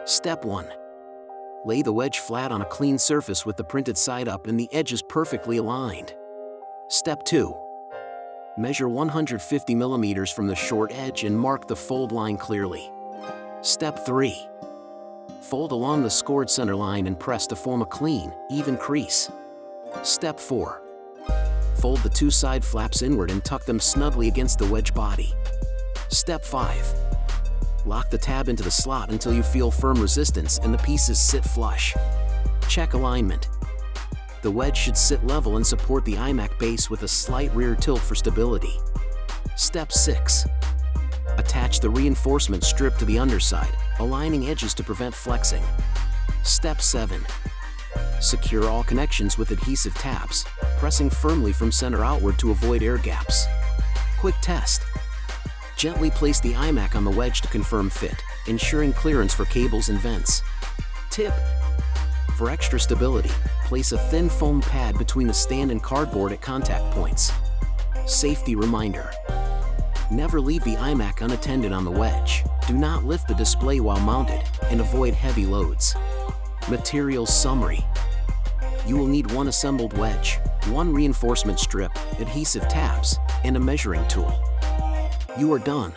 Step 1. Lay the wedge flat on a clean surface with the printed side up and the edges perfectly aligned. Step 2. Measure 150 millimeters from the short edge and mark the fold line clearly. Step 3. Fold along the scored center line and press to form a clean, even crease. Step 4. Fold the two side flaps inward and tuck them snugly against the wedge body. Step 5. Lock the tab into the slot until you feel firm resistance and the pieces sit flush. Check alignment. The wedge should sit level and support the iMac base with a slight rear tilt for stability. Step 6. Attach the reinforcement strip to the underside, aligning edges to prevent flexing. Step 7. Secure all connections with adhesive tabs, pressing firmly from center outward to avoid air gaps. Quick test. Gently place the iMac on the wedge to confirm fit, ensuring clearance for cables and vents. Tip: for extra stability, place a thin foam pad between the stand and cardboard at contact points. Safety reminder: never leave the iMac unattended on the wedge, do not lift the display while mounted, and avoid heavy loads. Materials summary: you will need one assembled wedge, one reinforcement strip, adhesive tabs, and a measuring tool. You are done.